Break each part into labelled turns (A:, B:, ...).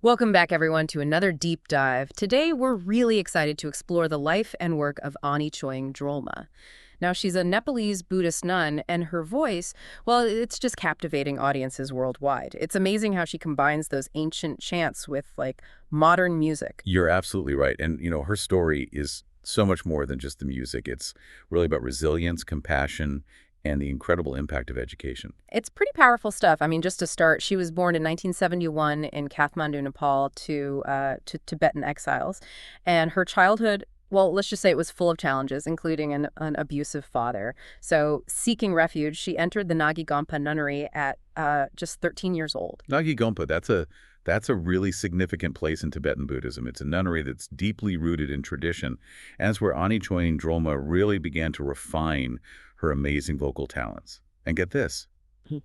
A: Welcome back, everyone, to another deep dive. Today, we're really excited to explore the life and work of Ani Choying Drolma. Now, she's a Nepalese Buddhist nun, and her voice, well, it's just captivating audiences worldwide. It's amazing how she combines those ancient chants with, modern music.
B: You're absolutely right. And, her story is so much more than just the music. It's really about resilience, compassion, and the incredible impact of education.
A: It's pretty powerful stuff. I mean, just to start, she was born in 1971 in Kathmandu, Nepal, to Tibetan exiles. And her childhood, well, let's just say it was full of challenges, including an abusive father. So, seeking refuge, she entered the Nagi Gompa nunnery at just 13 years old.
B: Nagi Gompa, that's a really significant place in Tibetan Buddhism. It's a nunnery that's deeply rooted in tradition, and it's where Ani Choying Drolma really began to refine her amazing vocal talents. And get this,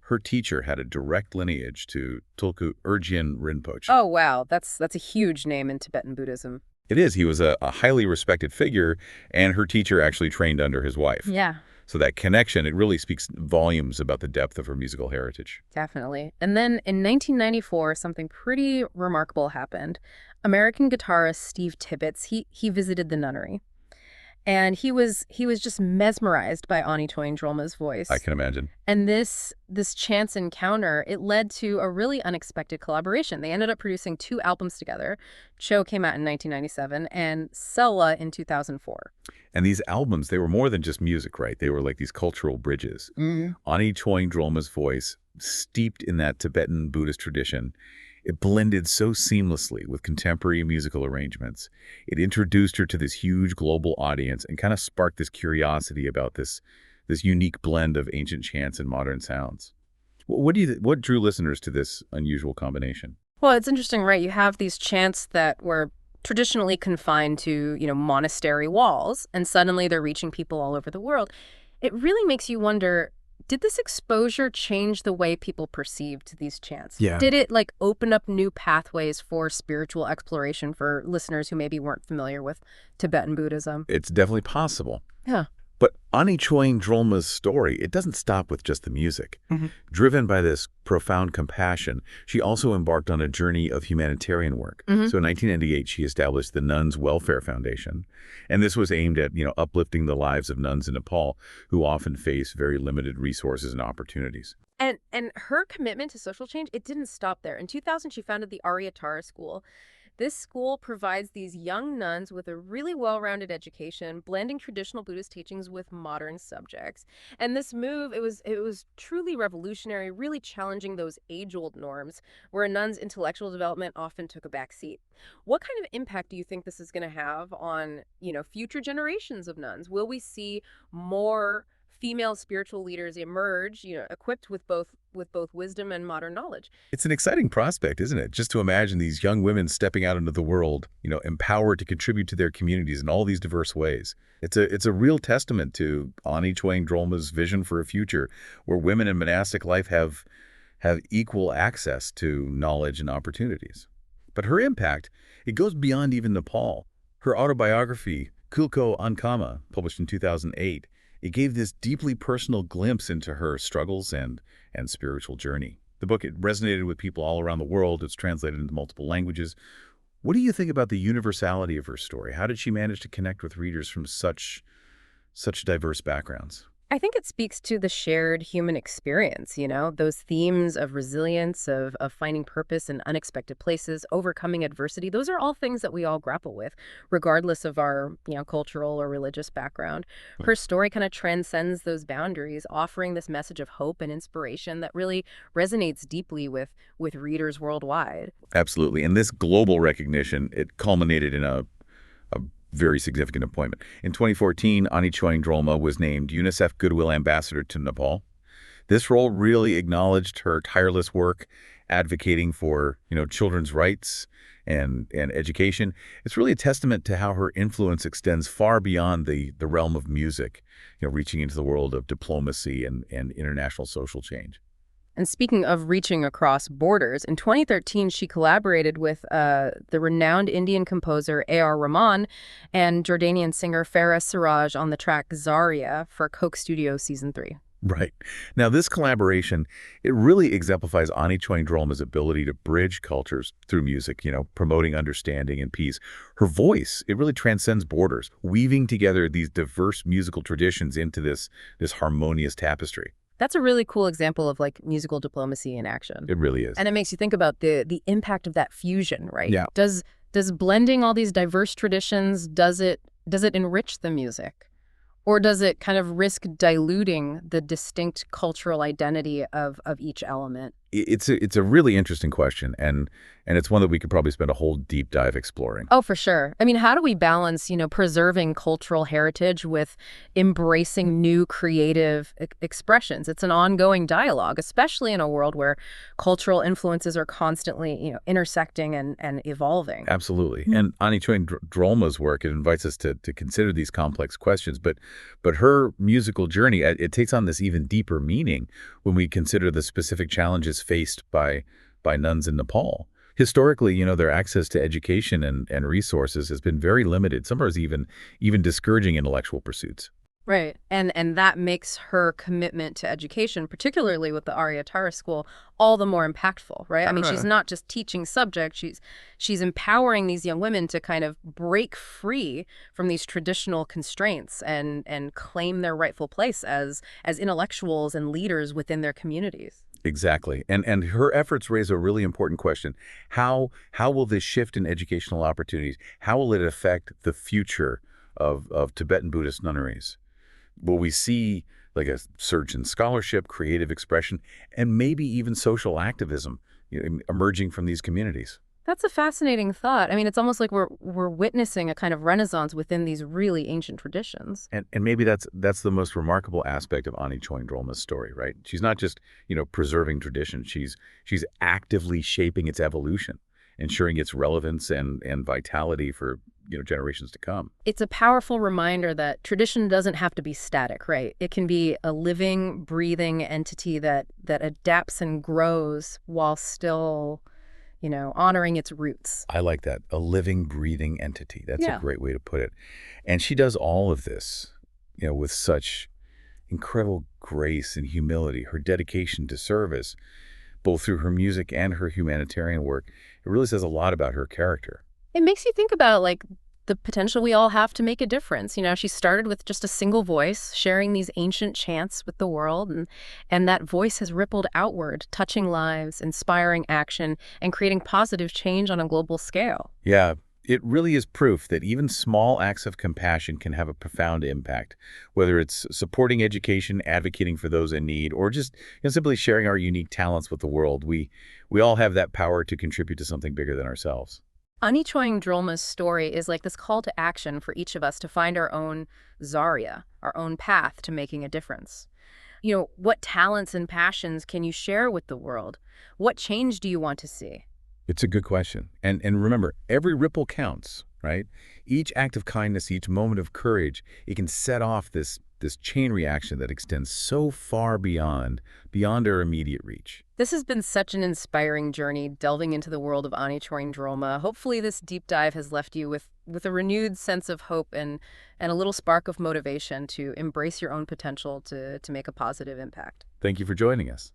B: her teacher had a direct lineage to Tulku Urgyen Rinpoche.
A: Oh, wow. That's a huge name in Tibetan Buddhism.
B: It is. He was a highly respected figure, and her teacher actually trained under his wife.
A: Yeah.
B: So that connection, it really speaks volumes about the depth of her musical heritage.
A: Definitely. And then in 1994, something pretty remarkable happened. American guitarist Steve Tibbetts, he visited the nunnery. And he was just mesmerized by Ani Choying Drolma's voice.
B: I can imagine.
A: And this chance encounter, it led to a really unexpected collaboration. They ended up producing 2 albums together. Cho came out in 1997 and Sella in 2004.
B: And these albums, they were more than just music, right? They were like these cultural bridges. Ani Choying Drolma's voice, steeped in that Tibetan Buddhist tradition, it blended so seamlessly with contemporary musical arrangements. It introduced her to this huge global audience and kind of sparked this curiosity about this unique blend of ancient chants and modern sounds. What drew listeners to this unusual combination?
A: Well, it's interesting, right? You have these chants that were traditionally confined to, monastery walls, and suddenly they're reaching people all over the world. It really makes you wonder, did this exposure change the way people perceived these chants?
B: Yeah.
A: Did it open up new pathways for spiritual exploration for listeners who maybe weren't familiar with Tibetan Buddhism?
B: It's definitely possible.
A: Yeah.
B: But Ani Choying Drolma's story, it doesn't stop with just the music. Driven by this profound compassion, she also embarked on a journey of humanitarian work. So in 1998, she established the Nuns Welfare Foundation. And this was aimed at, uplifting the lives of nuns in Nepal who often face very limited resources and opportunities.
A: And her commitment to social change, it didn't stop there. In 2000, she founded the Aryatara School. This school provides these young nuns with a really well-rounded education, blending traditional Buddhist teachings with modern subjects. And this move, it was truly revolutionary, really challenging those age-old norms where a nun's intellectual development often took a back seat. What kind of impact do you think this is going to have on, future generations of nuns? Will we see more female spiritual leaders emerge, equipped with both wisdom and modern knowledge?
B: It's an exciting prospect, isn't it? Just to imagine these young women stepping out into the world, empowered to contribute to their communities in all these diverse ways. It's a real testament to Ani Choying Drolma's vision for a future where women in monastic life have equal access to knowledge and opportunities. But her impact, it goes beyond even Nepal. Her autobiography, Kulko Ankama, published in 2008, it gave this deeply personal glimpse into her struggles and spiritual journey. The book, it resonated with people all around the world. It's translated into multiple languages. What do you think about the universality of her story? How did she manage to connect with readers from such diverse backgrounds?
A: I think it speaks to the shared human experience, those themes of resilience, of finding purpose in unexpected places, overcoming adversity. Those are all things that we all grapple with, regardless of our, cultural or religious background. Her story kind of transcends those boundaries, offering this message of hope and inspiration that really resonates deeply with readers worldwide.
B: Absolutely. And this global recognition, it culminated in a very significant appointment. In 2014, Ani Choying Drolma was named UNICEF Goodwill Ambassador to Nepal. This role really acknowledged her tireless work advocating for, children's rights and education. It's really a testament to how her influence extends far beyond the realm of music, reaching into the world of diplomacy and international social change.
A: And speaking of reaching across borders, in 2013, she collaborated with the renowned Indian composer A.R. Rahman and Jordanian singer Farah Siraj on the track Zaria for Coke Studio Season 3.
B: Right. Now, this collaboration, it really exemplifies Ani Choying Drolma's ability to bridge cultures through music, promoting understanding and peace. Her voice, it really transcends borders, weaving together these diverse musical traditions into this harmonious tapestry.
A: That's a really cool example of like musical diplomacy in action.
B: It really is.
A: And it makes you think about the impact of that fusion, right?
B: Yeah.
A: Does blending all these diverse traditions, does it enrich the music? Or does it kind of risk diluting the distinct cultural identity of each element?
B: It's a really interesting question, and it's one that we could probably spend a whole deep dive exploring.
A: Oh, for sure. I mean, how do we balance, preserving cultural heritage with embracing new creative expressions? It's an ongoing dialogue, especially in a world where cultural influences are constantly, intersecting and evolving.
B: Absolutely. And Ani Choying Drolma's work, it invites us to consider these complex questions, but her musical journey, it takes on this even deeper meaning when we consider the specific challenges faced by nuns in Nepal. Historically, their access to education and resources has been very limited, sometimes even discouraging intellectual pursuits.
A: Right. And that makes her commitment to education, particularly with the Arya Tara school, all the more impactful, right? I mean, she's not just teaching subject, she's empowering these young women to kind of break free from these traditional constraints and claim their rightful place as intellectuals and leaders within their communities.
B: Exactly. And her efforts raise a really important question. How will this shift in educational opportunities, how will it affect the future of Tibetan Buddhist nunneries? Will we see like a surge in scholarship, creative expression, and maybe even social activism emerging from these communities?
A: That's a fascinating thought. I mean, it's almost like we're witnessing a kind of renaissance within these really ancient traditions.
B: And maybe that's the most remarkable aspect of Ani Choying Drolma's story, right? She's not just, preserving tradition. She's actively shaping its evolution, ensuring its relevance and vitality for, generations to come.
A: It's a powerful reminder that tradition doesn't have to be static, right? It can be a living, breathing entity that adapts and grows while still, honoring its roots.
B: I like that. A living, breathing entity. That's a
A: Yeah.
B: great way to put it. And she does all of this, with such incredible grace and humility. Her dedication to service, both through her music and her humanitarian work, it really says a lot about her character.
A: It makes you think about like the potential we all have to make a difference. She started with just a single voice, sharing these ancient chants with the world, and that voice has rippled outward, touching lives, inspiring action, and creating positive change on a global scale.
B: Yeah, it really is proof that even small acts of compassion can have a profound impact, whether it's supporting education, advocating for those in need, or just simply sharing our unique talents with the world. We all have that power to contribute to something bigger than ourselves.
A: Ani Choying Drolma's story is like this call to action for each of us to find our own Zarya, our own path to making a difference. What talents and passions can you share with the world? What change do you want to see?
B: It's a good question. And remember, every ripple counts, right? Each act of kindness, each moment of courage, it can set off this chain reaction that extends so far beyond our immediate reach.
A: This has been such an inspiring journey delving into the world of Ani Choying Drolma. Hopefully this deep dive has left you with a renewed sense of hope and a little spark of motivation to embrace your own potential to make a positive impact.
B: Thank you for joining us.